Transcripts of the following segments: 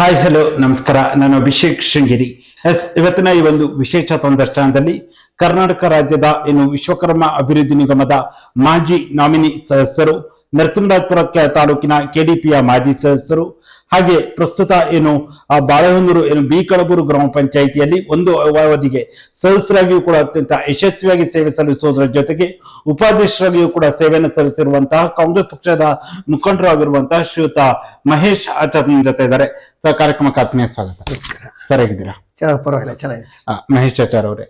Hi hello ನಮಸ್ಕಾರ. ನಾನು ಅಭಿಷೇಕ್ ಶೃಂಗೇರಿ. ಇವತ್ತಿನ ಈ ಒಂದು ವಿಶೇಷ ಸಂದರ್ಶನದಲ್ಲಿ ಕರ್ನಾಟಕ ರಾಜ್ಯದ ವಿಶ್ವಕರ್ಮ ಅಭಿವೃದ್ಧಿ ನಿಗಮದ ಮಾಜಿ ನಾಮಿನಿ ಸದಸ್ಯರು, ನರಸಿಂಹರಾಜಪುರ ತಾಲೂಕಿನ ಕೆಡಿಪಿಯ ಮಾಜಿ ಸದಸ್ಯರು, ಹಾಗೆ ಪ್ರಸ್ತುತ ಬಾಳೆಹೊನ್ನೂರು ಬಿ ಕಳಬೂರು ಗ್ರಾಮ ಪಂಚಾಯಿತಿಯಲ್ಲಿ ಒಂದು ಅವಧಿಗೆ ಸದಸ್ಯರಾಗಿಯೂ ಕೂಡ ಅತ್ಯಂತ ಯಶಸ್ವಿಯಾಗಿ ಸೇವೆ ಸಲ್ಲಿಸುವುದರ ಜೊತೆಗೆ ಉಪಾಧ್ಯಕ್ಷರಾಗಿಯೂ ಕೂಡ ಸೇವೆಯನ್ನು ಸಲ್ಲಿಸಿರುವಂತಹ ಕಾಂಗ್ರೆಸ್ ಪಕ್ಷದ ಮುಖಂಡರು ಆಗಿರುವಂತಹ ಶ್ರೀಯುತ ಮಹೇಶ್ ಆಚಾರ್ ನಿಮ್ಮ ಜೊತೆ ಇದ್ದಾರೆ. ಸರ್, ಕಾರ್ಯಕ್ರಮಕ್ಕೆ ಆತ್ಮೀಯ ಸ್ವಾಗತ. ಸರ್, ಹೇಗಿದ್ದೀರಾ? ಪರವಾಗಿಲ್ಲ, ಚೆನ್ನಾಗಿದೆ. ಮಹೇಶ್ ಆಚಾರ್ ಅವರೇ,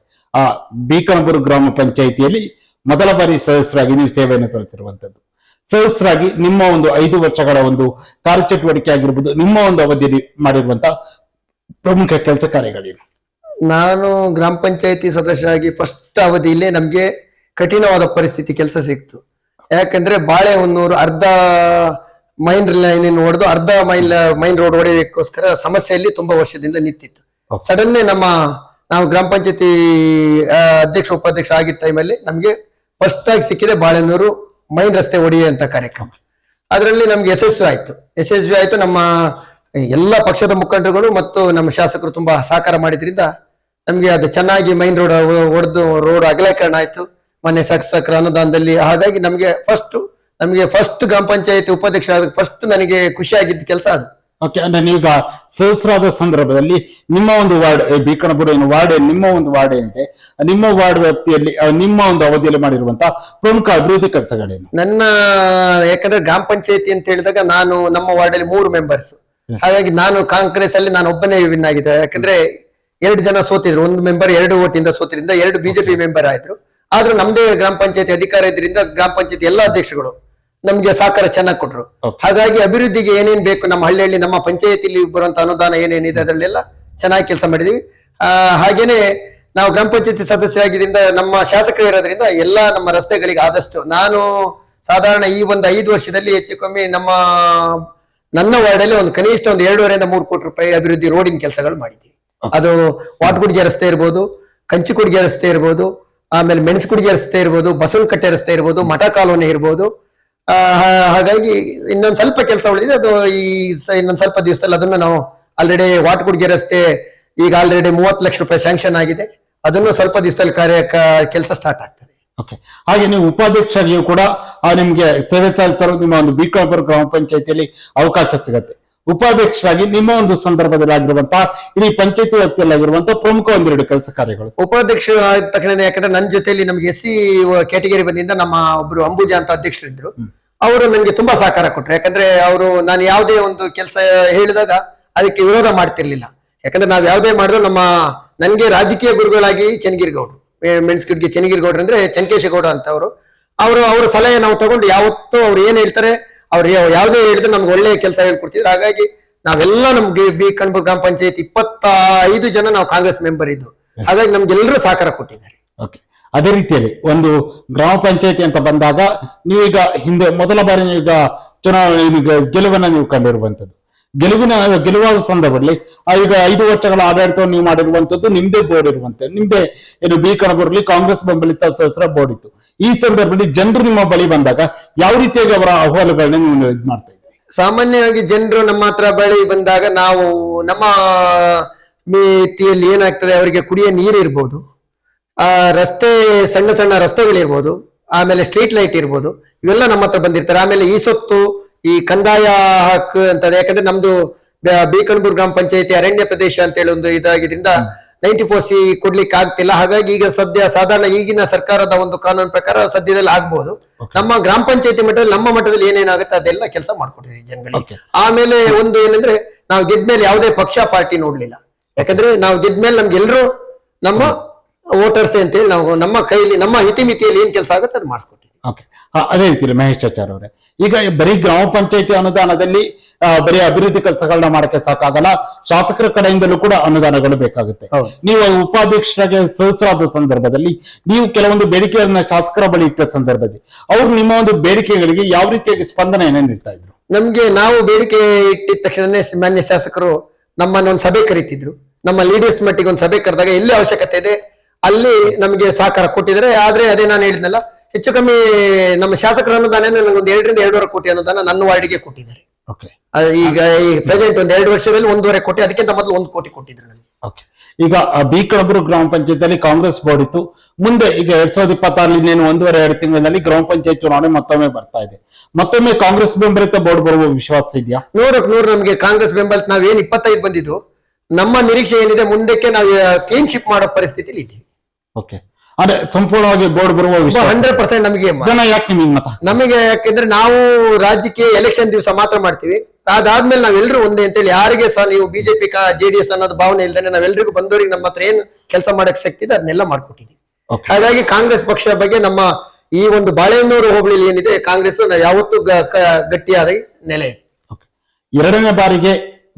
ಬಿ ಕಳಬೂರು ಗ್ರಾಮ ಪಂಚಾಯಿತಿಯಲ್ಲಿ ಮೊದಲ ಬಾರಿ ಸದಸ್ಯರಾಗಿ ನೀವು ಸೇವೆಯನ್ನು ಸಲ್ಲಿಸಿರುವಂತದ್ದು. ಸದಸ್ಯರಾಗಿ ನಿಮ್ಮ ಒಂದು 5 ವರ್ಷಗಳ ಒಂದು ಕಾರ್ಯಚಟುವಟಿಕೆ ಆಗಿರ್ಬೋದು, ನಿಮ್ಮ ಒಂದು ಅವಧಿಯಲ್ಲಿ ಮಾಡಿರುವಂತಹ ಪ್ರಮುಖ ಕೆಲಸ ಕಾರ್ಯಗಳೇನು? ನಾನು ಗ್ರಾಮ ಪಂಚಾಯತಿ ಸದಸ್ಯರಾಗಿ ಫಸ್ಟ್ ಅವಧಿಯಲ್ಲೇ ನಮ್ಗೆ ಕಠಿಣವಾದ ಪರಿಸ್ಥಿತಿ ಕೆಲಸ ಸಿಕ್ತು. ಯಾಕಂದ್ರೆ ಬಾಳೆಹೊನ್ನೂರು ಅರ್ಧ ಮೈನ್ ಲೈನ್ ಹೊಡೆದು ಅರ್ಧ ಮೈನ್ ರೋಡ್ ಹೊಡೆಯೋದಕ್ಕೋಸ್ಕರ ಸಮಸ್ಯೆಯಲ್ಲಿ ತುಂಬಾ ವರ್ಷದಿಂದ ನಿಂತಿತ್ತು. ಸಡನ್ನೇ ನಾವು ಗ್ರಾಮ ಪಂಚಾಯತಿ ಅಧ್ಯಕ್ಷ ಉಪಾಧ್ಯಕ್ಷ ಆಗಿದ್ದ ಟೈಮಲ್ಲಿ ನಮ್ಗೆ ಫಸ್ಟ್ ಆಗಿ ಸಿಕ್ಕಿದೆ ಬಾಳೆಹೊನ್ನೂರು ಮೈನ್ ರಸ್ತೆ ಹೊಡೆಯುವಂತ ಕಾರ್ಯಕ್ರಮ. ಅದರಲ್ಲಿ ನಮ್ಗೆ ಯಶಸ್ವಿ ಆಯ್ತು. ನಮ್ಮ ಎಲ್ಲ ಪಕ್ಷದ ಮುಖಂಡರುಗಳು ಮತ್ತು ನಮ್ಮ ಶಾಸಕರು ತುಂಬಾ ಸಹಕಾರ ಮಾಡಿದ್ರಿಂದ ನಮ್ಗೆ ಅದು ಚೆನ್ನಾಗಿ ಮೈನ್ ರೋಡ್ ಹೊಡೆದು ರೋಡ್ ಅಗಲೀಕರಣ ಆಯ್ತು ಮೊನ್ನೆ ಶಾಸಕರ ಅನುದಾನದಲ್ಲಿ. ಹಾಗಾಗಿ ನಮ್ಗೆ ಫಸ್ಟ್ ಗ್ರಾಮ ಪಂಚಾಯತಿ ಉಪಾಧ್ಯಕ್ಷ ಫಸ್ಟ್ ನನಗೆ ಖುಷಿ ಆಗಿದ್ದ ಕೆಲಸ ಅದು. ಓಕೆ, ಅಂದ್ರೆ ನೀವೀಗ ಸದಸ್ಯರಾದ ಸಂದರ್ಭದಲ್ಲಿ ನಿಮ್ಮ ಒಂದು ವಾರ್ಡ್ ಬಿ ಕಳಬೂರು ವಾರ್ಡ್, ನಿಮ್ಮ ಒಂದು ವಾರ್ಡ್ ಏನಿದೆ, ನಿಮ್ಮ ವಾರ್ಡ್ ವ್ಯಾಪ್ತಿಯಲ್ಲಿ ನಿಮ್ಮ ಒಂದು ಅವಧಿಯಲ್ಲಿ ಮಾಡಿರುವಂತಹ ಪ್ರಮುಖ ಅಭಿವೃದ್ಧಿ ಕೆಲಸಗಳೇನು? ಯಾಕಂದ್ರೆ ಗ್ರಾಮ ಪಂಚಾಯತಿ ಅಂತ ಹೇಳಿದಾಗ ನಮ್ಮ ವಾರ್ಡ್ ಅಲ್ಲಿ 3 ಮೆಂಬರ್ಸ್. ಹಾಗಾಗಿ ನಾನು ಕಾಂಗ್ರೆಸ್ ಅಲ್ಲಿ ನಾನು ಒಬ್ಬನೇ ವಿನ್ ಆಗಿದೆ. ಯಾಕಂದ್ರೆ 2 ಜನ ಸೋತಿದ್ರು, 1 ಮೆಂಬರ್ 2 ಓಟಿಂದ ಸೋತಿದ್ರಿಂದ 2 ಬಿಜೆಪಿ ಮೆಂಬರ್ ಆಯ್ತು. ಆದ್ರೂ ನಮ್ದೇ ಗ್ರಾಮ ಪಂಚಾಯತಿ ಅಧಿಕಾರ ಇದ್ರಿಂದ ಗ್ರಾಮ ಪಂಚಾಯತಿ ಎಲ್ಲಾ ಅಧ್ಯಕ್ಷಗಳು ನಮ್ಗೆ ಸಹಕಾರ ಚೆನ್ನಾಗಿ ಕೊಟ್ರು. ಹಾಗಾಗಿ ಅಭಿವೃದ್ಧಿಗೆ ಏನೇನ್ ಬೇಕು ನಮ್ಮ ಹಳ್ಳಿಯಲ್ಲಿ ನಮ್ಮ ಪಂಚಾಯತಿಲಿ ಬರುವಂತ ಅನುದಾನ ಏನೇನಿದೆ ಅದರಲ್ಲೆಲ್ಲ ಚೆನ್ನಾಗಿ ಕೆಲಸ ಮಾಡಿದೀವಿ. ಹಾಗೇನೆ ನಾವು ಗ್ರಾಮ ಪಂಚಾಯತಿ ಸದಸ್ಯರಾಗಿದ್ದರಿಂದ ನಮ್ಮ ಶಾಸಕರು ಇರೋದ್ರಿಂದ ಎಲ್ಲಾ ನಮ್ಮ ರಸ್ತೆಗಳಿಗೆ ಆದಷ್ಟು ನಾನು ಸಾಧಾರಣ ಈ ಒಂದು 5 ವರ್ಷದಲ್ಲಿ ಹೆಚ್ಚು ಕಮ್ಮಿ ನನ್ನ ವಾರ್ಡಲ್ಲಿ ಕನಿಷ್ಠ 2.5 ರಿಂದ 3 ಕೋಟಿ ರೂಪಾಯಿ ಅಭಿವೃದ್ಧಿ ರೋಡಿನ ಕೆಲಸಗಳು ಮಾಡಿದ್ದೀವಿ. ಅದು ವಾಟಗುಡ್ಗೆ ರಸ್ತೆ ಇರ್ಬೋದು, ಕಂಚಿಕುಡ್ಗೆ ರಸ್ತೆ ಇರ್ಬೋದು, ಆಮೇಲೆ ಮೆಣಸುಗುಡ್ಗೆ ರಸ್ತೆ ಇರ್ಬೋದು, ಬಸವನಕಟ್ಟೆ ರಸ್ತೆ ಇರ್ಬೋದು, ಮಠ ಕಾಲೋನಿ ಇರ್ಬೋದು. ಹಾಗಾಗಿ ಇನ್ನೊಂದ್ ಸ್ವಲ್ಪ ಕೆಲಸ ಉಳಿದಿದೆ. ಅದು ಇನ್ನೊಂದ್ ಸ್ವಲ್ಪ ದಿವಸದಲ್ಲಿ ಅದನ್ನು ನಾವು ಆಲ್ರೆಡಿ ವಾಟಗುಡ್ಗೆ ರಸ್ತೆ ಈಗ ಆಲ್ರೆಡಿ 30 ಲಕ್ಷ ರೂಪಾಯಿ ಸ್ಯಾಂಕ್ಷನ್ ಆಗಿದೆ. ಅದನ್ನು ಸ್ವಲ್ಪ ದಿವಸದಲ್ಲಿ ಕೆಲಸ ಸ್ಟಾರ್ಟ್ ಆಗ್ತದೆ. ಓಕೆ, ಹಾಗೆ ನೀವು ಉಪಾಧ್ಯಕ್ಷರಿಗೂ ಕೂಡ ನಿಮ್ಗೆ ಸೇವೆ ಸಲ್ಲಿಸಲು ನಿಮ್ಮ ಒಂದು ಬಿ ಕಳಬೂರು ಗ್ರಾಮ ಪಂಚಾಯತಿಯಲ್ಲಿ ಅವಕಾಶ ಸಿಗುತ್ತೆ. ಉಪಾಧ್ಯಕ್ಷರಾಗಿ ನಿಮ್ಮ ಒಂದು ಸಂದರ್ಭದಲ್ಲಿ ಆಗಿರುವಂತಹ ಇಡೀ ಪಂಚಾಯತಿ ವ್ಯಾಪ್ತಿಯಲ್ಲಿ ಆಗಿರುವಂತಹ ಪ್ರಮುಖ 1-2 ಕೆಲಸ ಕಾರ್ಯಗಳು. ಉಪಾಧ್ಯಕ್ಷ ಆದ ತಕ್ಷಣ ಯಾಕಂದ್ರೆ ನನ್ನ ಜೊತೆಯಲ್ಲಿ ನಮ್ಗೆ SC ಕ್ಯಾಟಗರಿ ಬಂದಿಂದ ನಮ್ಮ ಒಬ್ರು ಅಂಬುಜಾ ಅಂತ ಅಧ್ಯಕ್ಷರಿದ್ರು. ಅವರು ನನಗೆ ತುಂಬಾ ಸಹಕಾರ ಕೊಟ್ರು. ಯಾಕಂದ್ರೆ ನಾನು ಯಾವುದೇ ಒಂದು ಕೆಲಸ ಹೇಳಿದಾಗ ಅದಕ್ಕೆ ವಿರೋಧ ಮಾಡ್ತಿರ್ಲಿಲ್ಲ. ಯಾಕಂದ್ರೆ ನಾವ್ ಯಾವುದೇ ಮಾಡಿದ್ರು ನನ್ಗೆ ರಾಜಕೀಯ ಗುರುಗಳಾಗಿ ಚನ್ನಗಿರಿಗೌಡ್ರು, ಮೆಣಸ್ಕುಡ್ಗೆ ಚನ್ನಗಿರಿಗೌಡ್ರು ಅಂದ್ರೆ ಚನ್ಕೇಶಗೌಡ ಅಂತ ಅವರ ಸಲಹೆ ನಾವು ತಗೊಂಡು ಯಾವತ್ತೂ ಅವ್ರು ಏನ್ ಹೇಳ್ತಾರೆ, ಅವ್ರು ಯಾವುದೇ ಹೇಳಿದ್ರೆ ನಮ್ಗೆ ಒಳ್ಳೆ ಕೆಲಸ ಹೇಳ್ಕೊಡ್ತಿದ್ರು. ಹಾಗಾಗಿ ನಾವೆಲ್ಲ ನಮ್ಗೆ ಬಿ ಕಳಬೂರು ಗ್ರಾಮ ಪಂಚಾಯತ್ 25 ಜನ ನಾವು ಕಾಂಗ್ರೆಸ್ ಮೆಂಬರ್ ಇದ್ದು. ಹಾಗಾಗಿ ನಮ್ಗೆಲ್ಲರೂ ಸಹಕಾರ ಕೊಟ್ಟಿದ್ದಾರೆ. ಓಕೆ, ಅದೇ ರೀತಿಯಲ್ಲಿ ಒಂದು ಗ್ರಾಮ ಪಂಚಾಯತಿ ಅಂತ ಬಂದಾಗ ನೀವೀಗ ಹಿಂದೆ ಮೊದಲ ಬಾರಿ ನೀವೀಗ ಚುನಾವಣೆ ಗೆಲುವನ್ನ ನೀವು ಕಂಡಿರುವಂತದ್ದು. ಗೆಲುವಾದ ಸಂದರ್ಭದಲ್ಲಿ ಈಗ 5 ವರ್ಷಗಳ ಆಡಳಿತವನ್ನು ನೀವು ಮಾಡಿರುವಂತದ್ದು, ನಿಮ್ದೇ ಬೋರ್ಡ್ ಇರುವಂತದ್ದು, ನಿಮ್ದೇ ಬಿ ಕಳಬೂರಲ್ಲಿ ಕಾಂಗ್ರೆಸ್ ಬೆಂಬಲಿತ ಸದಸ್ಯರ ಬೋರ್ಡ್ ಇತ್ತು. ಈ ಸಂದರ್ಭದಲ್ಲಿ ಜನರು ನಿಮ್ಮ ಬಳಿ ಬಂದಾಗ ಯಾವ ರೀತಿಯಾಗಿ ಅವರ ಅಹವಾಲುಗಳನ್ನ ನೀವು ಇದು ಮಾಡ್ತಾ ಇದ್ದೀವಿ? ಸಾಮಾನ್ಯವಾಗಿ ಜನರು ನಮ್ಮ ಹತ್ರ ಬಳಿ ಬಂದಾಗ ನಾವು ನಮ್ಮ ಮಿತಿಯಲ್ಲಿ ಏನಾಗ್ತದೆ, ಅವರಿಗೆ ಕುಡಿಯೋ ನೀರು ಇರ್ಬೋದು, ರಸ್ತೆ ಸಣ್ಣ ರಸ್ತೆಗಳಿರ್ಬೋದು, ಆಮೇಲೆ ಸ್ಟ್ರೀಟ್ ಲೈಟ್ ಇರ್ಬೋದು, ಇವೆಲ್ಲ ನಮ್ಮ ಹತ್ರ ಬಂದಿರ್ತಾರೆ. ಆಮೇಲೆ ಈ ಸೊತ್ತು, ಈ ಕಂದಾಯ ಹಕ್ಕು ಅಂತದೆ. ಯಾಕಂದ್ರೆ ನಮ್ದು ಬಿ ಕಳಬೂರು ಗ್ರಾಮ ಪಂಚಾಯತಿ ಅರಣ್ಯ ಪ್ರದೇಶ ಅಂತ ಹೇಳಿ ಒಂದು ಇದಾಗಿದ್ರಿಂದ 94C ಕೊಡ್ಲಿಕ್ಕೆ ಆಗ್ತಿಲ್ಲ. ಹಾಗಾಗಿ ಈಗ ಸದ್ಯ ಸಾಧಾರಣ ಈಗಿನ ಸರ್ಕಾರದ ಒಂದು ಕಾನೂನು ಪ್ರಕಾರ ಸದ್ಯದಲ್ಲಿ ಆಗ್ಬಹುದು. ನಮ್ಮ ಗ್ರಾಮ ಪಂಚಾಯತಿ ಮಟ್ಟದಲ್ಲಿ ನಮ್ಮ ಮಟ್ಟದಲ್ಲಿ ಏನೇನಾಗುತ್ತೆ ಅದೆಲ್ಲ ಕೆಲಸ ಮಾಡ್ಕೊಡ್ತೀವಿ ಜನಗಳಿಗೆ. ಆಮೇಲೆ ಒಂದು ಏನಂದ್ರೆ ನಾವು ಗೆದ್ಮೇಲೆ ಯಾವುದೇ ಪಕ್ಷ ಪಾರ್ಟಿ ನೋಡ್ಲಿಲ್ಲ. ಯಾಕಂದ್ರೆ ನಾವು ಗೆದ್ಮೇಲೆ ನಮ್ಗೆಲ್ರು ನಮ್ಮ ವೋಟರ್ಸ್ ಅಂತ ಹೇಳಿ ನಾವು ನಮ್ಮ ಕೈಲಿ ನಮ್ಮ ಹಿತಿಮಿತಿಯಲ್ಲಿ ಏನ್ ಕೆಲಸ ಆಗುತ್ತೆ ಅದು ಮಾಡಿಸ್ಕೊಡ್ತೀವಿ. ಓಕೆ, ಅದೇ ರೀತಿ ಮಹೇಶ್ ಆಚಾರ್ ಅವರೇ, ಈಗ ಬರೀ ಗ್ರಾಮ ಪಂಚಾಯತಿ ಅನುದಾನದಲ್ಲಿ ಬರೀ ಅಭಿವೃದ್ಧಿ ಕೆಲಸಗಳನ್ನ ಮಾಡಕ್ಕೆ ಸಾಕಾಗಲ್ಲ, ಶಾಸಕರ ಕಡೆಯಿಂದಲೂ ಕೂಡ ಅನುದಾನಗಳು ಬೇಕಾಗುತ್ತೆ. ನೀವು ಉಪಾಧ್ಯಕ್ಷರಾಗಿ ಸದಸ್ಯರಾದ ಸಂದರ್ಭದಲ್ಲಿ ನೀವು ಕೆಲವೊಂದು ಬೇಡಿಕೆಗಳನ್ನ ಶಾಸಕರ ಬಳಿ ಇಟ್ಟ ಸಂದರ್ಭದಲ್ಲಿ ಅವ್ರು ನಿಮ್ಮ ಒಂದು ಬೇಡಿಕೆಗಳಿಗೆ ಯಾವ ರೀತಿಯಾಗಿ ಸ್ಪಂದನೆಯನ್ನ ನೀಡ್ತಾ ಇದ್ರು? ನಮ್ಗೆ ನಾವು ಬೇಡಿಕೆ ಇಟ್ಟಿದ ತಕ್ಷಣನೇ ಮಾನ್ಯ ಶಾಸಕರು ನಮ್ಮನ್ನೊಂದು ಸಭೆ ಕರೀತಿದ್ರು. ನಮ್ಮ ಲೀಡರ್ಸ್ ಮಟ್ಟಿಗೆ ಒಂದು ಸಭೆ ಕರೆದಾಗ ಎಲ್ಲಿ ಅವಶ್ಯಕತೆ ಇದೆ ಅಲ್ಲಿ ನಮ್ಗೆ ಸಹಕಾರ ಕೊಟ್ಟಿದ್ದಾರೆ. ಆದ್ರೆ ಅದೇ ನಾನು ಹೇಳಿದ್ನಲ್ಲ, ಹೆಚ್ಚು ಕಮ್ಮಿ ನಮ್ಮ ಶಾಸಕರ ಅನುದಾನ ನನಗೆ 1 ರಿಂದ 2.5 ಕೋಟಿ ಅನುದಾನ ನನ್ನ ವಾರ್ಡಿಗೆ ಕೊಟ್ಟಿದ್ದಾರೆ. ಓಕೆ ಈಗ ಈ ಪ್ರೆಸೆಂಟ್ ಒಂದ್ 2 ವರ್ಷದಲ್ಲಿ 1.5 ಕೋಟಿ, ಅದಕ್ಕಿಂತ ಮೊದಲು 1 ಕೋಟಿ ಕೊಟ್ಟಿದ್ರು ನನಗೆ. ಓಕೆ. ಈಗ ಬಿ ಕಣಬೂರು ಗ್ರಾಮ ಪಂಚಾಯತ್ ಕಾಂಗ್ರೆಸ್ ಬೋರ್ಡ್ ಇತ್ತು. ಮುಂದೆ ಈಗ 2026 ಇನ್ನೇನು 1.5-2 ತಿಂಗಳಲ್ಲಿ ಗ್ರಾಮ ಪಂಚಾಯತ್ ಚುನಾವಣೆ ಮತ್ತೊಮ್ಮೆ ಬರ್ತಾ ಇದೆ. ಮತ್ತೊಮ್ಮೆ ಕಾಂಗ್ರೆಸ್ ಬೆಂಬಲಿತ ಬೋರ್ಡ್ ಬರುವ ವಿಶ್ವಾಸ ಇದೆಯಾ? 100% ನಮಗೆ ಕಾಂಗ್ರೆಸ್ ಬೆಂಬಲ. ನಾವೇನ್ 25 ಬಂದಿದ್ದು, ನಮ್ಮ ನಿರೀಕ್ಷೆ ಏನಿದೆ, ಮುಂದಕ್ಕೆ ನಾವು ಕ್ಲೀನ್ ಶಿಪ್ ಮಾಡೋ ಪರಿಸ್ಥಿತಿಲಿ ಇದ್ದೀವಿ. ಓಕೆ, ಅಂದ್ರೆ ಸಂಪೂರ್ಣವಾಗಿ ಬೋರ್ಡ್ ಬರುವ 100% ನಮಗೆ ಜನ ಯಾಕೆ ನಿಮಗೆ ಮತ? ನಮಗೆ ಯಾಕೆಂದ್ರೆ ನಾವು ರಾಜ್ಯಕ್ಕೆ ಎಲೆಕ್ಷನ್ ದಿವಸ ಮಾತ್ರ ಮಾಡ್ತೀವಿ. ಅದಾದ್ಮೇಲೆ ನಾವೆಲ್ಲರೂ ಒಂದೇ ಅಂತೇಳಿ, ಯಾರಿಗೆ ಸಹ ನೀವು ಬಿಜೆಪಿ JDS ಅನ್ನೋದು ಭಾವನೆ ಇಲ್ದೇನೆ ನಾವೆಲ್ಲರಿಗೂ ಬಂದವರಿಗೆ ನಮ್ಮ ಹತ್ರ ಏನು ಕೆಲಸ ಮಾಡಕ್ ಶಕ್ತಿ ಇದೆ ಅದನ್ನೆಲ್ಲ ಮಾಡ್ಕೊಟ್ಟಿದ್ದೀವಿ. ಹಾಗಾಗಿ ಕಾಂಗ್ರೆಸ್ ಪಕ್ಷ ಬಗ್ಗೆ ನಮ್ಮ ಈ ಒಂದು ಬಾಳೆಹೊನ್ನೂರು ಹೋಬಳಿಲಿ ಏನಿದೆ, ಕಾಂಗ್ರೆಸ್ ಯಾವತ್ತೂ ಗಟ್ಟಿಯಾದ ನೆಲೆ ಇದೆ. ಎರಡನೇ ಬಾರಿಗೆ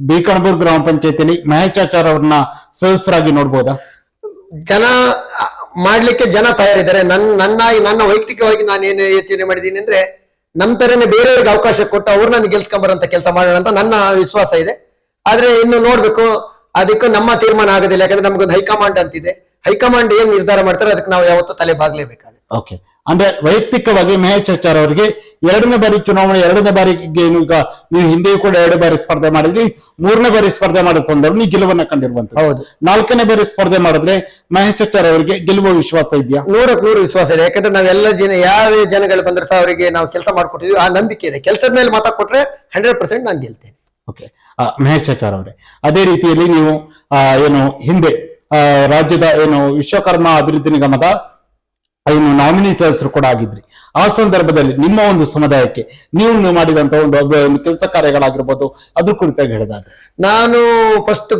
ಬಿ ಕಣಬೂರು ಗ್ರಾಮ ಪಂಚಾಯತಿಯಲ್ಲಿ ಮಹೇಶಾಚಾರ್ ಅವ್ರನ್ನ ಸದಸ್ಯರಾಗಿ ನೋಡ್ಬೋದಾ? ಜನ ಮಾಡ್ಲಿಕ್ಕೆ ಜನ ತಯಾರಿದ್ದಾರೆ. ನನ್ನ ವೈಯಕ್ತಿಕವಾಗಿ ನಾನು ಏನು ಯೋಚನೆ ಮಾಡಿದ್ದೀನಿ ಅಂದ್ರೆ, ನಮ್ ತರನೇ ಬೇರೆಯವ್ರಿಗೆ ಅವಕಾಶ ಕೊಟ್ಟು ಅವ್ರನ್ನ ಗೆಲ್ಸ್ಕೊಂಬರಂತ ಕೆಲಸ ಮಾಡೋಣ ಅಂತ ನನ್ನ ವಿಶ್ವಾಸ ಇದೆ. ಆದ್ರೆ ಇನ್ನು ನೋಡ್ಬೇಕು, ಅದಕ್ಕೂ ನಮ್ಮ ತೀರ್ಮಾನ ಆಗೋದಿಲ್ಲ. ಯಾಕಂದ್ರೆ ನಮ್ಗೊಂದು ಹೈಕಮಾಂಡ್ ಅಂತಿದೆ. ಹೈಕಮಾಂಡ್ ಏನ್ ನಿರ್ಧಾರ ಮಾಡ್ತಾರೆ ಅದಕ್ಕೆ ನಾವು ಯಾವತ್ತೂ ತಲೆ ಬಾಗ್ಲೇಬೇಕಾಗುತ್ತೆ. ಓಕೆ, ಅಂದ್ರೆ ವೈಯಕ್ತಿಕವಾಗಿ ಮಹೇಶಾಚಾರ್ ಅವರಿಗೆ ಎರಡನೇ ಬಾರಿ ಚುನಾವಣೆ, ಎರಡನೇ ಬಾರಿಗೆ ಈಗ ನೀವು ಹಿಂದೆಯೂ ಕೂಡ 2 ಬಾರಿ ಸ್ಪರ್ಧೆ ಮಾಡಿದ್ರಿ, 3ನೇ ಬಾರಿ ಸ್ಪರ್ಧೆ ಮಾಡೋ ಸಂದರ್ಭ ನೀವು ಗೆಲುವನ್ನ ಕಂಡಿರುವಂತ. ಹೌದು. 4ನೇ ಬಾರಿ ಸ್ಪರ್ಧೆ ಮಾಡಿದ್ರೆ ಮಹೇಶಾಚಾರ್ ಅವರಿಗೆ ಗೆಲ್ಲುವ ವಿಶ್ವಾಸ ಇದೆಯಾ? 100% ವಿಶ್ವಾಸ ಇದೆ. ಯಾಕಂದ್ರೆ ನಾವೆಲ್ಲ ಯಾವ ಜನಗಳು ಬಂದ್ರೆ ಸಹ ಅವರಿಗೆ ನಾವು ಕೆಲಸ ಮಾಡ್ಕೊಟ್ಟಿದ್ವಿ, ಆ ನಂಬಿಕೆ ಇದೆ. ಕೆಲಸದ ಮೇಲೆ ಮತ ಕೊಟ್ರೆ 100% ನಾನು ಗೆಲ್ತೇನೆ. ಓಕೆ, ಮಹೇಶಾಚಾರ್ ಅವರೇ, ಅದೇ ರೀತಿಯಲ್ಲಿ ನೀವು ಏನು ಹಿಂದೆ ರಾಜ್ಯದ ಏನು ವಿಶ್ವಕರ್ಮ ಅಭಿವೃದ್ಧಿ ನಿಗಮದ ಏನು ನಾಮಿನಿ ಸದಸ್ಯರು ಕೂಡ ಆಗಿದ್ರಿ. ಆ ಸಂದರ್ಭದಲ್ಲಿ ನಿಮ್ಮ ಒಂದು ಸಮುದಾಯಕ್ಕೆ ನೀವು ಮಾಡಿದಂತ ಒಂದು ಕೆಲಸ ಕಾರ್ಯಗಳಾಗಿರ್ಬೋದು, ಅದ್ರ ಕುರಿತಾಗಿ ಹೇಳಿದಾದ್ರೆ. ನಾನು ಫಸ್ಟ್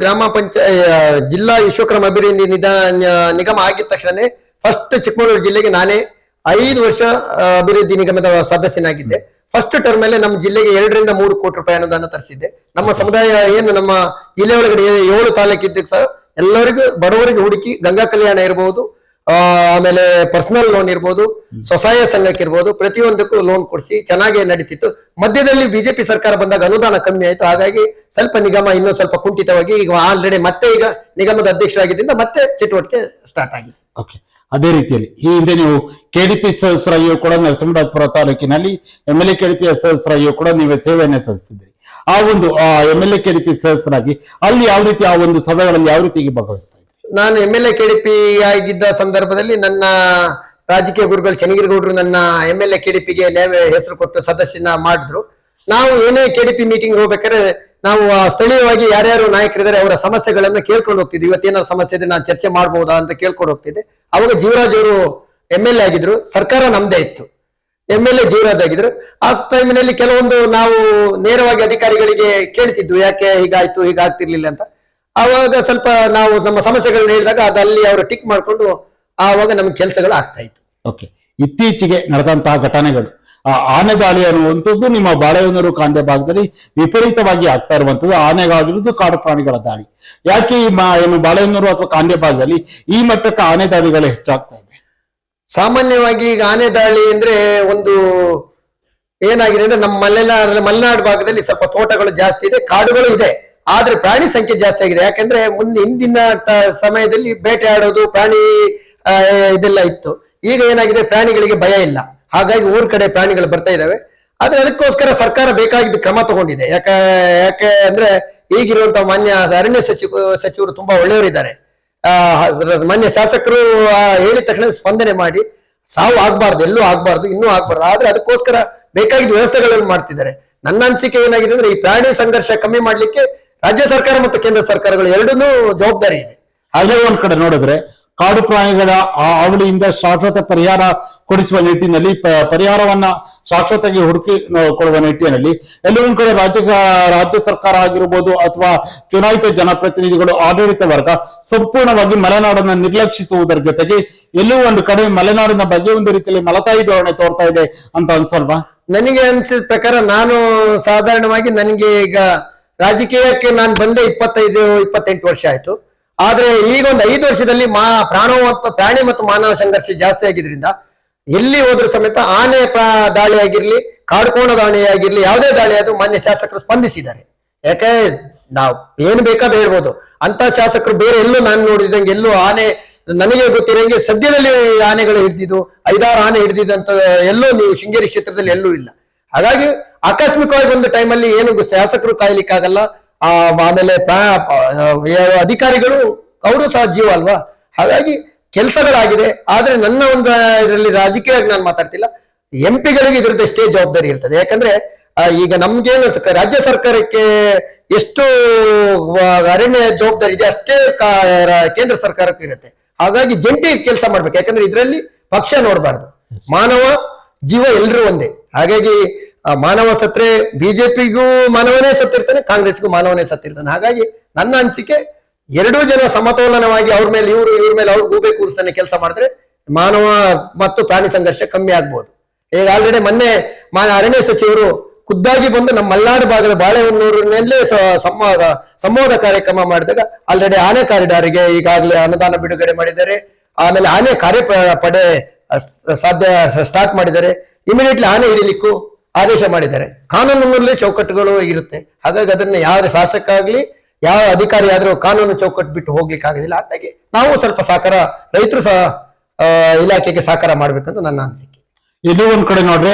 ಜಿಲ್ಲಾ ವಿಶ್ವಕರ್ಮ ಅಭಿವೃದ್ಧಿ ನಿಗಮ ಆಗಿದ ತಕ್ಷಣ ಫಸ್ಟ್ ಚಿಕ್ಕಮಗಳೂರು ಜಿಲ್ಲೆಗೆ ನಾನೇ 5 ವರ್ಷ ಅಭಿವೃದ್ಧಿ ನಿಗಮದ ಸದಸ್ಯನಾಗಿದ್ದೆ. ಫಸ್ಟ್ ಟರ್ಮ್ ಅಲ್ಲಿ ನಮ್ಮ ಜಿಲ್ಲೆಗೆ 2ರಿಂದ 3 ಕೋಟಿ ರೂಪಾಯಿ ಅನುದಾನ ತರಿಸಿದ್ದೆ. ನಮ್ಮ ಸಮುದಾಯ ಏನು ನಮ್ಮ ಜಿಲ್ಲೆ ಒಳಗಡೆ 7 ತಾಲೂಕಿದ್ದಕ್ಕೆ ಸಹ ಎಲ್ಲರಿಗೂ ಬಡವರಿಗೆ ಹುಡುಕಿ ಗಂಗಾ ಕಲ್ಯಾಣ ಇರಬಹುದು, ಆಮೇಲೆ ಪರ್ಸನಲ್ ಲೋನ್ ಇರ್ಬೋದು, ಸ್ವಸಹಾಯ ಸಂಘಕ್ಕೆ ಇರ್ಬೋದು, ಪ್ರತಿಯೊಂದಕ್ಕೂ ಲೋನ್ ಕೊಡಿಸಿ ಚೆನ್ನಾಗಿ ನಡೀತಿತ್ತು. ಮಧ್ಯದಲ್ಲಿ ಬಿಜೆಪಿ ಸರ್ಕಾರ ಬಂದಾಗ ಅನುದಾನ ಕಮ್ಮಿ ಆಯ್ತು. ಹಾಗಾಗಿ ಸ್ವಲ್ಪ ನಿಗಮ ಇನ್ನೂ ಸ್ವಲ್ಪ ಕುಂಠಿತವಾಗಿ ಈಗ ಆಲ್ರೆಡಿ ಮತ್ತೆ ಈಗ ನಿಗಮದ ಅಧ್ಯಕ್ಷರಾಗಿದ್ದರಿಂದ ಮತ್ತೆ ಚಟುವಟಿಕೆ ಸ್ಟಾರ್ಟ್ ಆಗಿದೆ. ಓಕೆ, ಅದೇ ರೀತಿಯಲ್ಲಿ ಈ ಹಿಂದೆ ನೀವು ಕೆಡಿಪಿ ಸದಸ್ಯರಾಗಿಯೂ ಕೂಡ ನರಸಿಂಹರಾಜಪುರ ತಾಲೂಕಿನಲ್ಲಿ MLA KDP ಸದಸ್ಯರಾಗಿಯೂ ಕೂಡ ನೀವೇ ಸೇವೆಯನ್ನೇ ಸಲ್ಲಿಸಿದ್ರಿ. ಆ ಒಂದು MLA KDP ಸದಸ್ಯರಾಗಿ ಅಲ್ಲಿ ಯಾವ ರೀತಿ ಆ ಒಂದು ಸಭೆಗಳಲ್ಲಿ ಯಾವ ರೀತಿಯಾಗಿ ಭಾಗವಹಿಸ್ತಾ ಇದ್ರಿ? ನಾನು MLA KDP ಆಗಿದ್ದ ಸಂದರ್ಭದಲ್ಲಿ ನನ್ನ ರಾಜಕೀಯ ಗುರುಗಳು ಚನ್ನಗಿರಿಗೌಡರು ನನ್ನ MLA KDPಗೆ ಹೆಸರು ಕೊಟ್ಟು ಸದಸ್ಯನ ಮಾಡಿದ್ರು. ನಾವು ಏನೇ KDP ಮೀಟಿಂಗ್ ಹೋಗ್ಬೇಕಾದ್ರೆ ನಾವು ಸ್ಥಳೀಯವಾಗಿ ಯಾರ್ಯಾರು ನಾಯಕರಿದ್ದಾರೆ ಅವರ ಸಮಸ್ಯೆಗಳನ್ನ ಕೇಳ್ಕೊಂಡು ಹೋಗ್ತಿದ್ವಿ. ಇವತ್ತೇನಾದ್ರು ಸಮಸ್ಯೆ ಇದೆ ನಾನು ಚರ್ಚೆ ಮಾಡ್ಬೋದಾ ಅಂತ ಕೇಳ್ಕೊಂಡು ಹೋಗ್ತಿದ್ದೆ. ಅವಾಗ ಜೀವರಾಜ್ ಅವರು MLA ಆಗಿದ್ರು, ಸರ್ಕಾರ ನಮ್ದೇ ಇತ್ತು, MLA ಜೀವರಾಜ್ ಆಗಿದ್ರು. ಆ ಟೈಮಿನಲ್ಲಿ ಕೆಲವೊಂದು ನಾವು ನೇರವಾಗಿ ಅಧಿಕಾರಿಗಳಿಗೆ ಕೇಳ್ತಿದ್ವು, ಯಾಕೆ ಹೀಗಾಯ್ತು ಹೀಗಾಗ್ತಿರ್ಲಿಲ್ಲ ಅಂತ. ಆವಾಗ ಸ್ವಲ್ಪ ನಾವು ನಮ್ಮ ಸಮಸ್ಯೆಗಳನ್ನ ಹೇಳಿದಾಗ ಅದಲ್ಲಿ ಅವರು ಟಿಕ್ ಮಾಡ್ಕೊಂಡು ಆವಾಗ ನಮ್ಗೆ ಕೆಲಸಗಳು ಆಗ್ತಾ ಇತ್ತು. ಓಕೆ, ಇತ್ತೀಚೆಗೆ ನಡೆದಂತಹ ಘಟನೆಗಳು, ಆನೆ ದಾಳಿ ಅನ್ನುವಂಥದ್ದು ನಿಮ್ಮ ಬಾಳೆಹೊನ್ನೂರು ಕಾಂಡ್ಯ ಭಾಗದಲ್ಲಿ ವಿಪರೀತವಾಗಿ ಆಗ್ತಾ ಇರುವಂತದ್ದು. ಆನೆಗಾಗಿರುವುದು ಕಾಡು ಪ್ರಾಣಿಗಳ ದಾಳಿ. ಯಾಕೆ ಈ ಏನು ಬಾಳೆಹೊನ್ನೂರು ಅಥವಾ ಕಾಂಡ್ಯ ಭಾಗದಲ್ಲಿ ಈ ಮಟ್ಟಕ್ಕೆ ಆನೆ ದಾಳಿಗಳು ಹೆಚ್ಚಾಗ್ತಾ ಇದೆ? ಸಾಮಾನ್ಯವಾಗಿ ಈಗ ಆನೆ ದಾಳಿ ಅಂದ್ರೆ ಒಂದು ಏನಾಗಿದೆ ಅಂದ್ರೆ ನಮ್ಮ ಮಲೆನಾಡು ಭಾಗದಲ್ಲಿ ಸ್ವಲ್ಪ ತೋಟಗಳು ಜಾಸ್ತಿ ಇದೆ, ಕಾಡುಗಳು ಇದೆ, ಆದ್ರೆ ಪ್ರಾಣಿ ಸಂಖ್ಯೆ ಜಾಸ್ತಿ ಆಗಿದೆ. ಯಾಕಂದ್ರೆ ಹಿಂದಿನ ಸಮಯದಲ್ಲಿ ಬೇಟೆ ಆಡೋದು ಪ್ರಾಣಿ ಇದೆಲ್ಲ ಇತ್ತು. ಈಗ ಏನಾಗಿದೆ, ಪ್ರಾಣಿಗಳಿಗೆ ಭಯ ಇಲ್ಲ, ಹಾಗಾಗಿ ಊರ್ ಕಡೆ ಪ್ರಾಣಿಗಳು ಬರ್ತಾ ಇದಾವೆ. ಆದ್ರೆ ಅದಕ್ಕೋಸ್ಕರ ಸರ್ಕಾರ ಬೇಕಾಗಿದ್ದ ಕ್ರಮ ತಗೊಂಡಿದೆ. ಯಾಕೆ ಅಂದ್ರೆ ಈಗಿರುವಂತಹ ಮಾನ್ಯ ಅರಣ್ಯ ಸಚಿವರು ತುಂಬಾ ಒಳ್ಳೆಯವರಿದ್ದಾರೆ. ಮಾನ್ಯ ಶಾಸಕರು ಹೇಳಿದ ತಕ್ಷಣ ಸ್ಪಂದನೆ ಮಾಡಿ ಸಾವು ಆಗ್ಬಾರ್ದು, ಎಲ್ಲೂ ಆಗ್ಬಾರ್ದು, ಇನ್ನೂ ಆಗ್ಬಾರ್ದು, ಆದ್ರೆ ಅದಕ್ಕೋಸ್ಕರ ಬೇಕಾಗಿದ್ದ ವ್ಯವಸ್ಥೆಗಳನ್ನು ಮಾಡ್ತಿದ್ದಾರೆ. ನನ್ನ ಅನಿಸಿಕೆ ಏನಾಗಿದೆ ಅಂದ್ರೆ ಈ ಪ್ರಾಣಿ ಸಂಘರ್ಷ ಕಮ್ಮಿ ಮಾಡ್ಲಿಕ್ಕೆ ರಾಜ್ಯ ಸರ್ಕಾರ ಮತ್ತು ಕೇಂದ್ರ ಸರ್ಕಾರಗಳು ಎರಡನ್ನೂ ಜವಾಬ್ದಾರಿ ಇದೆ. ಅಲ್ಲೇ ಒಂದ್ ಕಡೆ ನೋಡಿದ್ರೆ ಕಾಡು ಪ್ರಾಣಿಗಳ ಅವಳಿಯಿಂದ ಶಾಶ್ವತ ಪರಿಹಾರ ಕೊಡಿಸುವ ನಿಟ್ಟಿನಲ್ಲಿ ಪರಿಹಾರವನ್ನ ಶಾಶ್ವತವಾಗಿ ಹುಡುಕಿ ಕೊಡುವ ನಿಟ್ಟಿನಲ್ಲಿ ಎಲ್ಲೊಂದ್ ಕಡೆ ರಾಜ್ಯ ಸರ್ಕಾರ ಆಗಿರ್ಬೋದು ಅಥವಾ ಚುನಾಯಿತ ಜನಪ್ರತಿನಿಧಿಗಳು, ಆಡಳಿತ ವರ್ಗ ಸಂಪೂರ್ಣವಾಗಿ ಮಲೆನಾಡನ್ನ ನಿರ್ಲಕ್ಷಿಸುವುದರ ಜೊತೆಗೆ ಎಲ್ಲೋ ಒಂದು ಕಡೆ ಮಲೆನಾಡಿನ ಬಗ್ಗೆ ಒಂದು ರೀತಿಯಲ್ಲಿ ಮಲತಾಯಿ ಧೋರಣೆ ತೋರ್ತಾ ಇದೆ ಅಂತ ಅನ್ಸಲ್ವಾ? ನನಗೆ ಅನ್ಸಿದ ಪ್ರಕಾರ ನಾನು ಸಾಧಾರಣವಾಗಿ ನನಗೆ ಈಗ ರಾಜಕೀಯಕ್ಕೆ ನಾನು ಬಂದೆ 25-28 ವರ್ಷ ಆಯ್ತು. ಆದ್ರೆ ಈಗ ಒಂದು 5 ವರ್ಷದಲ್ಲಿ ಪ್ರಾಣಿ ಮತ್ತು ಮಾನವ ಸಂಘರ್ಷ ಜಾಸ್ತಿ ಆಗಿದ್ರಿಂದ ಎಲ್ಲಿ ಹೋದ್ರೂ ಸಮೇತ ಆನೆ ದಾಳಿ ಆಗಿರ್ಲಿ, ಕಾಡ್ಕೋಣ ದಾಳಿ ಆಗಿರ್ಲಿ, ಯಾವುದೇ ದಾಳಿ ಆದ್ರೂ ಮಾನ್ಯ ಶಾಸಕರು ಸ್ಪಂದಿಸಿದ್ದಾರೆ. ಯಾಕೆ ನಾವು ಏನು ಬೇಕಾದ್ರೂ ಹೇಳ್ಬೋದು, ಅಂತ ಶಾಸಕರು ಬೇರೆ ಎಲ್ಲೂ ನಾನು ನೋಡಿದಂಗೆ ಎಲ್ಲೂ ಆನೆ ನನಗೆ ಗೊತ್ತಿರಂಗೆ ಸದ್ಯದಲ್ಲಿ ಆನೆಗಳು ಹಿಡಿದಿದ್ದು 5-6 ಆನೆ ಹಿಡಿದಿದ್ದು ಅಂತ ಎಲ್ಲೂ ನೀವು ಶೃಂಗೇರಿ ಕ್ಷೇತ್ರದಲ್ಲಿ ಎಲ್ಲೂ ಇಲ್ಲ. ಹಾಗಾಗಿ ಆಕಸ್ಮಿಕವಾಗಿ ಒಂದು ಟೈಮಲ್ಲಿ ಏನು ಶಾಸಕರು ಕಾಯ್ಲಿಕ್ಕಾಗಲ್ಲ. ಆಮೇಲೆ ಅಧಿಕಾರಿಗಳು ಅವರು ಸಹ ಜೀವ ಅಲ್ವಾ. ಹಾಗಾಗಿ ಕೆಲಸಗಳಾಗಿದೆ. ಆದ್ರೆ ನನ್ನ ಒಂದು ಇದರಲ್ಲಿ ರಾಜಕೀಯವಾಗಿ ನಾನು ಮಾತಾಡ್ತಿಲ್ಲ. ಎಂಪಿಗಳಿಗೆ ಇದ್ರದ್ದು ಎಷ್ಟೇ ಜವಾಬ್ದಾರಿ ಇರ್ತದೆ. ಯಾಕಂದ್ರೆ ಈಗ ನಮ್ಗೇನು ರಾಜ್ಯ ಸರ್ಕಾರಕ್ಕೆ ಎಷ್ಟು ಅರಣ್ಯ ಜವಾಬ್ದಾರಿ ಇದೆ ಅಷ್ಟೇ ಕೇಂದ್ರ ಸರ್ಕಾರಕ್ಕೂ ಇರುತ್ತೆ. ಹಾಗಾಗಿ ಜಂಟಿ ಕೆಲಸ ಮಾಡ್ಬೇಕು. ಯಾಕಂದ್ರೆ ಇದರಲ್ಲಿ ಪಕ್ಷ ನೋಡಬಾರ್ದು, ಮಾನವ ಜೀವ ಎಲ್ರೂ ಒಂದೇ. ಹಾಗಾಗಿ ಮಾನವ ಸತ್ರೆ ಬಿಜೆಪಿಗೂ ಮಾನವನೇ ಸತ್ತಿರ್ತಾನೆ, ಕಾಂಗ್ರೆಸ್ಗೂ ಮಾನವನೇ ಸತ್ತಿರ್ತಾನೆ. ಹಾಗಾಗಿ ನನ್ನ ಅನಿಸಿಕೆ ಎರಡೂ ಜನ ಸಮತೋಲನವಾಗಿ ಅವ್ರ ಮೇಲೆ ಇವ್ರ ಮೇಲೆ ಅವ್ರು ಗೂಬೆ ಕೂರಿಸ್ತಾನೆ ಕೆಲಸ ಮಾಡಿದ್ರೆ ಮಾನವ ಮತ್ತು ಪ್ರಾಣಿ ಸಂಘರ್ಷ ಕಮ್ಮಿ ಆಗ್ಬೋದು. ಈಗ ಆಲ್ರೆಡಿ ಮೊನ್ನೆ ಅರಣ್ಯ ಸಚಿವರು ಖುದ್ದಾಗಿ ಬಂದು ನಮ್ಮ ಮಲೆನಾಡು ಭಾಗದ ಬಾಳೆಹೊನ್ನೂರಿನಲ್ಲೇ ಸಂವಾದ ಕಾರ್ಯಕ್ರಮ ಮಾಡಿದಾಗ ಆಲ್ರೆಡಿ ಆನೆ ಕಾರಿಡಾರಿಗೆ ಈಗಾಗಲೇ ಅನುದಾನ ಬಿಡುಗಡೆ ಮಾಡಿದ್ದಾರೆ. ಆಮೇಲೆ ಆನೆ ಕಾರ್ಯಪಡೆ ಸ್ಟಾರ್ಟ್ ಮಾಡಿದ್ದಾರೆ. ಇಮಿಡಿಯೇಟ್ಲಿ ಆನೆ ಹಿಡಿಲಿಕ್ಕೂ ಆದೇಶ ಮಾಡಿದ್ದಾರೆ. ಕಾನೂನಿನಲ್ಲಿ ಚೌಕಟ್ಟುಗಳು ಇರುತ್ತೆ. ಹಾಗಾಗಿ ಅದನ್ನ ಯಾವ ಶಾಸಕ ಆಗ್ಲಿ ಯಾವ ಅಧಿಕಾರಿ ಆದ್ರೂ ಕಾನೂನು ಚೌಕಟ್ಟು ಬಿಟ್ಟು ಹೋಗ್ಲಿಕ್ಕೆ ಆಗೋದಿಲ್ಲ. ಹಾಗಾಗಿ ನಾವು ಸ್ವಲ್ಪ ಸಹಕಾರ, ರೈತರು ಸಹ ಇಲಾಖೆಗೆ ಸಹಕಾರ ಮಾಡ್ಬೇಕಂತ ನನ್ನ ಅನಿಸಿಕೆ. ಇಲ್ಲಿ ಒಂದ್ ಕಡೆ ನೋಡ್ರೆ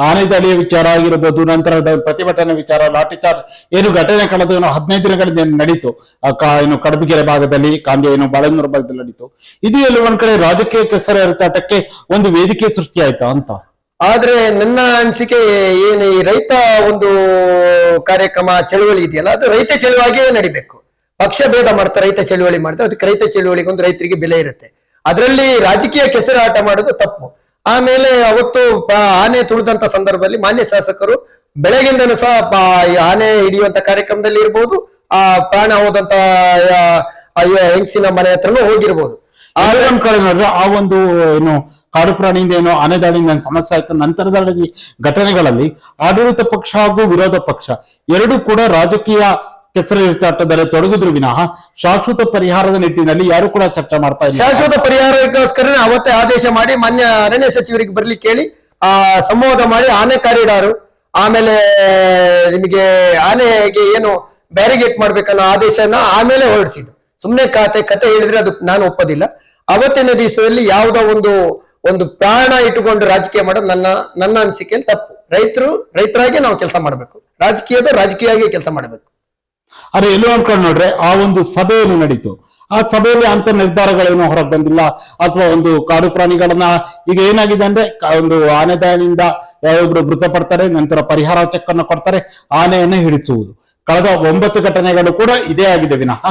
ಆನೆ ದಾಳಿಯ ವಿಚಾರ ಆಗಿರ್ಬೋದು, ನಂತರದ ಪ್ರತಿಭಟನೆ ವಿಚಾರ, ಲಾಠಿ ಚಾರ್ಜ್ ಏನು ಘಟನೆ ಕಳೆದು 15 ದಿನಗಳಿಂದ ನಡೀತು. ಏನು ಕಡಬಗೆರೆ ಭಾಗದಲ್ಲಿ, ಕಾಂಜೆ ಬಾಳೆಹೊನ್ನೂರು ಭಾಗದಲ್ಲಿ ನಡೀತು. ಇದು ಎಲ್ಲ ಒಂದ್ ಕಡೆ ರಾಜಕೀಯ ಕೆಸರ ಎರಚಾಟಕ್ಕೆ ಒಂದು ವೇದಿಕೆ ಸೃಷ್ಟಿ ಆಯ್ತಾ ಅಂತ. ಆದ್ರೆ ನನ್ನ ಅನಿಸಿಕೆ ಏನು, ಈ ರೈತ ಒಂದು ಕಾರ್ಯಕ್ರಮ ಚಳುವಳಿ ಇದೆಯಲ್ಲ, ಅದು ರೈತ ಚಳುವಳಿಗೆ ನಡಿಬೇಕು. ಪಕ್ಷ ಭೇದ ಮಾಡ್ತಾರೆ, ರೈತ ಚಳುವಳಿ ಮಾಡ್ತಾರೆ. ಅದಕ್ಕೆ ರೈತ ಚಳುವಳಿಗೆ ಒಂದು ರೈತರಿಗೆ ಬೆಲೆ ಇರುತ್ತೆ. ಅದರಲ್ಲಿ ರಾಜಕೀಯ ಕೆಸರಾಟ ಮಾಡೋದು ತಪ್ಪು. ಆಮೇಲೆ ಅವತ್ತು ಆನೆ ತುಳಿದಂತ ಸಂದರ್ಭದಲ್ಲಿ ಮಾನ್ಯ ಶಾಸಕರು ಬೆಳಗಿಂದನೂ ಸಹ ಆನೆ ಹಿಡಿಯುವಂತ ಕಾರ್ಯಕ್ರಮದಲ್ಲಿ ಇರ್ಬೋದು, ಆ ಪ್ರಾಣ ಹೋದಂತ ಹೆಂಗಸಿನ ಮನೆ ಹತ್ರನೂ ಹೋಗಿರ್ಬೋದು. ಆ ಒಂದು ಏನು ಕಾಡು ಪ್ರಾಣಿಯಿಂದ ಏನೋ ಆನೆ ದಾಳಿಯಿಂದ ಸಮಸ್ಯೆ ಆಯ್ತು ನಂತರದ ಘಟನೆಗಳಲ್ಲಿ ಆಡಳಿತ ಪಕ್ಷ ಹಾಗೂ ವಿರೋಧ ಪಕ್ಷ ಎರಡೂ ಕೂಡ ರಾಜಕೀಯ ಕೆಸರಾಟದಲ್ಲಿ ತೊಡಗಿದ್ರು ವಿನಃ ಶಾಶ್ವತ ಪರಿಹಾರದ ನಿಟ್ಟಿನಲ್ಲಿ ಯಾರು ಕೂಡ ಚರ್ಚೆ ಮಾಡ್ತಾ ಇಲ್ಲ. ಶಾಶ್ವತ ಪರಿಹಾರಕ್ಕೋಸ್ಕರ ಅವತ್ತೇ ಆದೇಶ ಮಾಡಿ ಮಾನ್ಯ ಅರಣ್ಯ ಸಚಿವರಿಗೆ ಬರ್ಲಿಕ್ಕೆ ಹೇಳಿ ಸಂವಾದ ಮಾಡಿ ಆನೆ ಕಾರಿಡಾರು, ಆಮೇಲೆ ನಿಮಗೆ ಆನೆಗೆ ಏನು ಬ್ಯಾರಿಗೇಟ್ ಮಾಡ್ಬೇಕನ್ನೋ ಆದೇಶನ ಆಮೇಲೆ ಹೊರಡಿಸಿದ್ದು. ಸುಮ್ನೆ ಕತೆ ಹೇಳಿದ್ರೆ ಅದು ನಾನು ಒಪ್ಪೋದಿಲ್ಲ. ಅವತ್ತಿನ ದಿವಸದಲ್ಲಿ ಯಾವುದೋ ಒಂದು ಪ್ರಾಣ ಇಟ್ಟುಕೊಂಡು ರಾಜಕೀಯ ಮಾಡೋದು ನನ್ನ ಅನಿಸಿಕೆಯಲ್ಲಿ ತಪ್ಪು. ರೈತರಾಗಿ ನಾವು ಕೆಲಸ ಮಾಡ್ಬೇಕು, ರಾಜಕೀಯವಾಗಿ ಕೆಲಸ ಮಾಡ್ಬೇಕು. ಆದ್ರೆ ಎಲ್ಲೋ ಅನ್ಕೊಂಡು ನೋಡ್ರೆ ಆ ಒಂದು ಸಭೆಯನ್ನು ನಡೀತು. ಆ ಸಭೆಯಲ್ಲಿ ಅಂತ ನಿರ್ಧಾರಗಳೇನು ಹೊರಗೆ ಬಂದಿಲ್ಲ. ಅಥವಾ ಒಂದು ಕಾಡು ಪ್ರಾಣಿಗಳನ್ನ ಈಗ ಏನಾಗಿದೆ ಅಂದ್ರೆ ಒಂದು ಆನೆ ದಾಳಿಯಿಂದ ಯಾರೊಬ್ರು ಮೃತಪಡ್ತಾರೆ, ನಂತರ ಪರಿಹಾರ ಚೆಕ್ ಅನ್ನು ಕೊಡ್ತಾರೆ, ಆನೆಯನ್ನು ಹಿಡಿಸುವುದು. ಕಳೆದ 9 ಘಟನೆಗಳು ಕೂಡ ಇದೇ ಆಗಿದೆ ವಿನಃ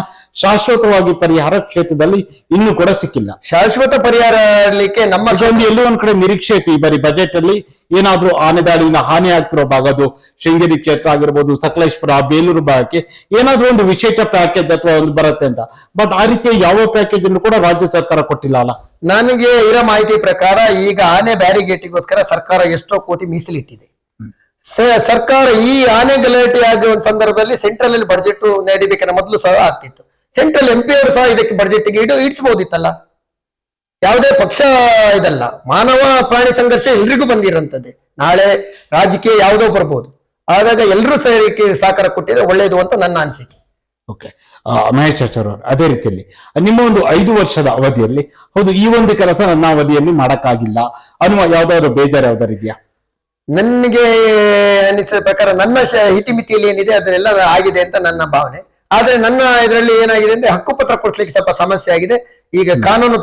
ಶಾಶ್ವತವಾಗಿ ಪರಿಹಾರ ಕ್ಷೇತ್ರದಲ್ಲಿ ಇನ್ನೂ ಕೂಡ ಸಿಕ್ಕಿಲ್ಲ. ಶಾಶ್ವತ ಪರಿಹಾರ ನಮ್ಮ ಎಲ್ಲೋ ಒಂದ್ ಕಡೆ ನಿರೀಕ್ಷೆ ಇತ್ತು ಈ ಬಾರಿ ಬಜೆಟ್ ಅಲ್ಲಿ ಏನಾದ್ರೂ ಆನೆ ದಾಳಿಯಿಂದ ಹಾನಿ ಆಗ್ತಿರೋ ಭಾಗ, ಅದು ಶೃಂಗೇರಿ ಕ್ಷೇತ್ರ ಆಗಿರ್ಬೋದು, ಸಕಲೇಶ್ಪುರ, ಬೇಲೂರು ಭಾಗಕ್ಕೆ ಏನಾದ್ರೂ ಒಂದು ವಿಶೇಷ ಪ್ಯಾಕೇಜ್ ಅಥವಾ ಒಂದು ಬರುತ್ತೆ ಅಂತ. ಬಟ್ ಆ ರೀತಿಯ ಯಾವ ಪ್ಯಾಕೇಜ್ ಅನ್ನು ಕೂಡ ರಾಜ್ಯ ಸರ್ಕಾರ ಕೊಟ್ಟಿಲ್ಲ ಅಲ್ಲ. ನನಗೆ ಇರೋ ಮಾಹಿತಿ ಪ್ರಕಾರ ಈಗ ಆನೆ ಬ್ಯಾರಿಗೇಟಿಗೋಸ್ಕರ ಸರ್ಕಾರ ಎಷ್ಟೋ ಕೋಟಿ ಮೀಸಲಿಟ್ಟಿದೆ. ಸರ್ಕಾರ ಈ ಆನೆ ಗಲಾಟೆ ಆಗುವ ಸಂದರ್ಭದಲ್ಲಿ ಸೆಂಟ್ರಲ್ ಅಲ್ಲಿ ಬಡ್ಜೆಟ್ ನೀಡಬೇಕನ್ನ ಮೊದಲು ಸಹ ಆಗ್ತಿತ್ತು. ಸೆಂಟ್ರಲ್ MP ಅವರು ಸಹ ಇದಕ್ಕೆ ಬಡ್ಜೆಟ್ಗೆ ಇಡಿಸಬಹುದಿತ್ತಲ್ಲ. ಯಾವುದೇ ಪಕ್ಷ ಇದಲ್ಲ, ಮಾನವ ಪ್ರಾಣಿ ಸಂಘರ್ಷ ಎಲ್ರಿಗೂ ಬಂದಿರಂತದ್ದೇ. ನಾಳೆ ರಾಜಕೀಯ ಯಾವುದೋ ಬರ್ಬೋದು. ಆದಾಗ ಎಲ್ಲರೂ ಸೇರಿಕೆ ಸಹಕಾರ ಕೊಟ್ಟಿದ್ರೆ ಒಳ್ಳೇದು ಅಂತ ನನ್ನ ಅನಿಸಿಕೆ. ಓಕೆ, ಮಹೇಶ್ ಆಚಾರ್ಯ ಅವರು, ಅದೇ ರೀತಿಯಲ್ಲಿ ನಿಮ್ಮ ಒಂದು 5 ವರ್ಷದ ಅವಧಿಯಲ್ಲಿ ಹೌದು ಈ ಒಂದು ಕೆಲಸ ನನ್ನ ಅವಧಿಯಲ್ಲಿ ಮಾಡಕ್ಕಾಗಿಲ್ಲ ಅನ್ನುವ ಯಾವ್ದಾದ್ರು ಬೇಜಾರು ಯಾವ್ದಾರು ಇದೆಯಾ? ನನಗೆ ಅನಿಸಿದ ಪ್ರಕಾರ ನನ್ನ ಇತಿಮಿತಿಯಲ್ಲಿ ಏನಿದೆ ಅದನ್ನೆಲ್ಲ ಆಗಿದೆ ಅಂತ ನನ್ನ ಭಾವನೆ. ಆದ್ರೆ ನನ್ನ ಇದರಲ್ಲಿ ಏನಾಗಿದೆ ಅಂದ್ರೆ ಹಕ್ಕುಪತ್ರ ಕೊಡ್ಲಿಕ್ಕೆ ಸ್ವಲ್ಪ ಸಮಸ್ಯೆ ಆಗಿದೆ. ಈಗ ಕಾನೂನು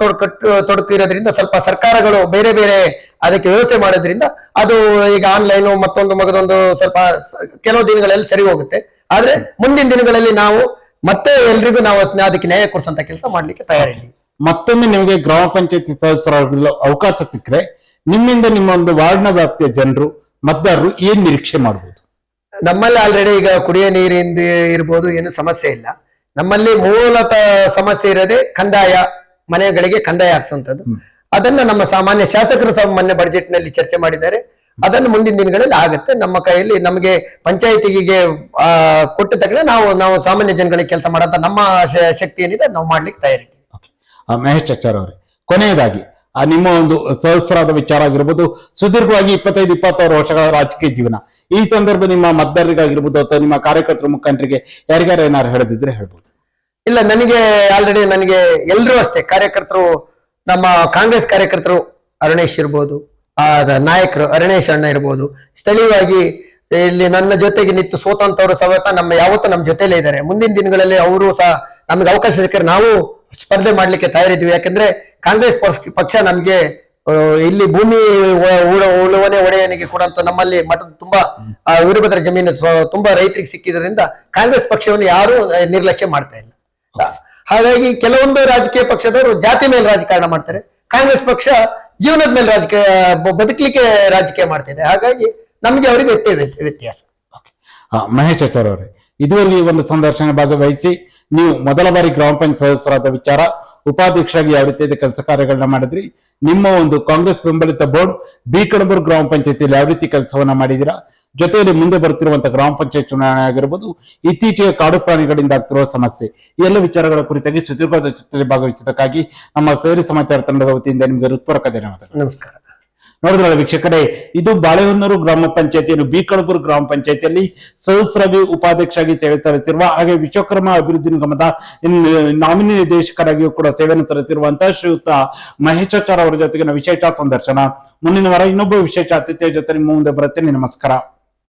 ತೊಡಕು ಇರೋದ್ರಿಂದ ಸ್ವಲ್ಪ ಸರ್ಕಾರಗಳು ಬೇರೆ ಬೇರೆ ಅದಕ್ಕೆ ವ್ಯವಸ್ಥೆ ಮಾಡೋದ್ರಿಂದ ಅದು ಈಗ ಆನ್ಲೈನು ಮಗದೊಂದು ಸ್ವಲ್ಪ ಕೆಲವು ದಿನಗಳಲ್ಲಿ ಸರಿ ಹೋಗುತ್ತೆ. ಆದ್ರೆ ಮುಂದಿನ ದಿನಗಳಲ್ಲಿ ನಾವು ಮತ್ತೆ ಎಲ್ರಿಗೂ ನಾವು ಅದಕ್ಕೆ ನ್ಯಾಯ ಕೊಡಿಸಂತ ಕೆಲಸ ಮಾಡ್ಲಿಕ್ಕೆ ತಯಾರಿದ್ದೀವಿ. ಮತ್ತೊಮ್ಮೆ ನಿಮಗೆ ಗ್ರಾಮ ಪಂಚಾಯತಿ ಸದಸ್ಯರಾಗಲು ಅವಕಾಶ ಸಿಕ್ಕರೆ ನಿಮ್ಮಿಂದ ನಿಮ್ಮ ಒಂದು ವಾರ್ಡ್ನ ವ್ಯಾಪ್ತಿಯ ಜನರು ಮತದಾರರು ಏನ್ ನಿರೀಕ್ಷೆ ಮಾಡಬಹುದು? ನಮ್ಮಲ್ಲಿ ಆಲ್ರೆಡಿ ಈಗ ಕುಡಿಯೋ ನೀರಿಂದ ಇರ್ಬೋದು, ಏನು ಸಮಸ್ಯೆ ಇಲ್ಲ. ನಮ್ಮಲ್ಲಿ ಮೂಲತಃ ಸಮಸ್ಯೆ ಇರೋದೇ ಕಂದಾಯ, ಮನೆಗಳಿಗೆ ಕಂದಾಯ ಹಾಕ್ಸುವಂಥದ್ದು. ಅದನ್ನ ನಮ್ಮ ಸಾಮಾನ್ಯ ಶಾಸಕರು ಸಹ ಮೊನ್ನೆ ಬಜೆಟ್ ನಲ್ಲಿ ಚರ್ಚೆ ಮಾಡಿದ್ದಾರೆ. ಅದನ್ನು ಮುಂದಿನ ದಿನಗಳಲ್ಲಿ ಆಗುತ್ತೆ. ನಮ್ಮ ಕೈಯಲ್ಲಿ ನಮಗೆ ಪಂಚಾಯತಿಗೆ ಕೊಟ್ಟ ತಕ್ಷಣ ನಾವು ಸಾಮಾನ್ಯ ಜನಗಳಿಗೆ ಕೆಲಸ ಮಾಡಂತ ನಮ್ಮ ಶಕ್ತಿ ಏನಿದೆ ನಾವು ಮಾಡ್ಲಿಕ್ಕೆ ತಯಾರಿದ್ದೀವಿ. ಮಹೇಶ್ ಆಚಾರ್ಯ ಅವರೇ, ಕೊನೆಯದಾಗಿ ನಿಮ್ಮ ಒಂದು ಸಹಸ್ರಾದ ವಿಚಾರ ಆಗಿರ್ಬೋದು, ಸುದೀರ್ಘವಾಗಿ 25-26 ವರ್ಷಗಳ ರಾಜಕೀಯ ಜೀವನ, ಈ ಸಂದರ್ಭ ನಿಮ್ಮ ಮತದಾರರಿಗಾಗಿರ್ಬೋದು ಅಥವಾ ನಿಮ್ಮ ಕಾರ್ಯಕರ್ತರು ಮುಖಂಡರಿಗೆ ಯಾರಿಗಾರು ಏನಾರು ಹೇಳದಿದ್ರೆ ಹೇಳ್ಬೋದು. ಇಲ್ಲ, ನನಗೆ ಆಲ್ರೆಡಿ ಎಲ್ಲರೂ ಅಷ್ಟೇ ಕಾರ್ಯಕರ್ತರು, ನಮ್ಮ ಕಾಂಗ್ರೆಸ್ ಕಾರ್ಯಕರ್ತರು ಅರುಣೇಶ್ ಇರ್ಬೋದು, ನಾಯಕರು ಅರುಣೇಶ್ ಅಣ್ಣ ಇರ್ಬೋದು, ಸ್ಥಳೀಯವಾಗಿ ಇಲ್ಲಿ ನನ್ನ ಜೊತೆಗೆ ನಿಂತು ಸೋತಂತವರು ಸಮೇತ ಯಾವತ್ತೂ ನಮ್ಮ ಜೊತೆಲೇ ಇದ್ದಾರೆ. ಮುಂದಿನ ದಿನಗಳಲ್ಲಿ ಅವರು ಸಹ ನಮ್ಗೆ ಅವಕಾಶ ಸಿಕ್ಕರೆ ನಾವು ಸ್ಪರ್ಧೆ ಮಾಡ್ಲಿಕ್ಕೆ ತಯಾರಿದ್ವಿ. ಯಾಕಂದ್ರೆ ಕಾಂಗ್ರೆಸ್ ಪಕ್ಷ ನಮ್ಗೆ ಇಲ್ಲಿ ಭೂಮಿ ಉಳುವನೆ ಒಡೆಯನಿಗೆ ಕೊಡಂತ ನಮ್ಮಲ್ಲಿ ಮಠದ ತುಂಬಾ ವೀರಭದ್ರ ಜಮೀನು ತುಂಬಾ ರೈತರಿಗೆ ಸಿಕ್ಕಿದ್ರಿಂದ ಕಾಂಗ್ರೆಸ್ ಪಕ್ಷವನ್ನು ಯಾರು ನಿರ್ಲಕ್ಷ್ಯ ಮಾಡ್ತಾ ಇಲ್ಲ. ಹಾಗಾಗಿ ಕೆಲವೊಂದು ರಾಜಕೀಯ ಪಕ್ಷದವರು ಜಾತಿ ಮೇಲೆ ರಾಜಕಾರಣ ಮಾಡ್ತಾರೆ, ಕಾಂಗ್ರೆಸ್ ಪಕ್ಷ ಜೀವನದ ಮೇಲೆ ಬದುಕಲಿಕ್ಕೆ ರಾಜಕೀಯ ಮಾಡ್ತಿದೆ. ಹಾಗಾಗಿ ನಮ್ಗೆ ಅವರಿಗೆ ವ್ಯತ್ಯಾಸ. ಮಹೇಶ್ ಆಚಾರ್ ಅವರೇ, ಇದುವರೆಗೆ ಈ ಒಂದು ಸಂದರ್ಶನ ಭಾಗವಹಿಸಿ ನೀವು ಮೊದಲ ಬಾರಿ ಗ್ರಾಮ ಪಂಚಾಯತ್ ಸದಸ್ಯರಾದ ವಿಚಾರ, ಉಪಾಧ್ಯಕ್ಷರಾಗಿ ಯಾವ ರೀತಿಯಾದ ಕೆಲಸ ಕಾರ್ಯಗಳನ್ನ ಮಾಡಿದ್ರಿ, ನಿಮ್ಮ ಒಂದು ಕಾಂಗ್ರೆಸ್ ಬೆಂಬಲಿತ ಬೋರ್ಡ್ ಬಿ.ಕಣಬೂರು ಗ್ರಾಮ ಪಂಚಾಯತಿಯಲ್ಲಿ ಯಾವ ರೀತಿ ಕೆಲಸವನ್ನ ಮಾಡಿದಿರಾ, ಜೊತೆಯಲ್ಲಿ ಮುಂದೆ ಬರ್ತಿರುವಂತಹ ಗ್ರಾಮ ಪಂಚಾಯತ್ ಚುನಾವಣೆ ಆಗಿರ್ಬೋದು, ಇತ್ತೀಚೆಗೆ ಕಾಡು ಪ್ರಾಣಿಗಳಿಂದ ಆಗ್ತಿರುವ ಸಮಸ್ಯೆ, ಈ ಎಲ್ಲ ವಿಚಾರಗಳ ಕುರಿತಾಗಿ ಸುದೀರ್ಘ ಚರ್ಚೆಯಲ್ಲಿ ಭಾಗವಹಿಸಿದ್ದಕ್ಕಾಗಿ ನಮ್ಮ ಸೇರಿ ಸಮಾಚಾರ ತಂಡದ ವತಿಯಿಂದ ನಿಮಗೆ ಹೃತ್ಪೂರ್ವಕ ಧನ್ಯವಾದಗಳು. ನಮಸ್ಕಾರ. ನೋಡಿದ್ರಲ್ಲ ವೀಕ್ಷಕರೇ, ಇದು ಬಾಳೆಹೊನ್ನೂರು ಗ್ರಾಮ ಪಂಚಾಯತಿಯನ್ನು ಬಿ.ಕಣಬೂರು ಗ್ರಾಮ ಪಂಚಾಯತಿಯಲ್ಲಿ ಸದಸ್ಯರಾಗಿ ಉಪಾಧ್ಯಕ್ಷರಾಗಿ ಸೇವೆ ಸಲ್ಲಿಸಿರುವ, ಹಾಗೆ ವಿಶ್ವಕರ್ಮ ಅಭಿವೃದ್ಧಿ ನಿಗಮದ ನಾಮಿನಿ ನಿರ್ದೇಶಕರಾಗಿಯೂ ಕೂಡ ಸೇವೆಯನ್ನು ಸಲ್ಲಿಸಿರುವಂತಹ ಶ್ರೀಯುತ ಮಹೇಶಾಚಾರ್ ಅವರ ಜೊತೆಗಿನ ವಿಶೇಷ ಸಂದರ್ಶನ. ಮುಂದಿನ ವಾರ ಇನ್ನೊಬ್ಬ ವಿಶೇಷ ಅತಿಥಿಯ ಜೊತೆ ನಿಮ್ಮ ಮುಂದೆ ಬರುತ್ತೇನೆ. ನಮಸ್ಕಾರ.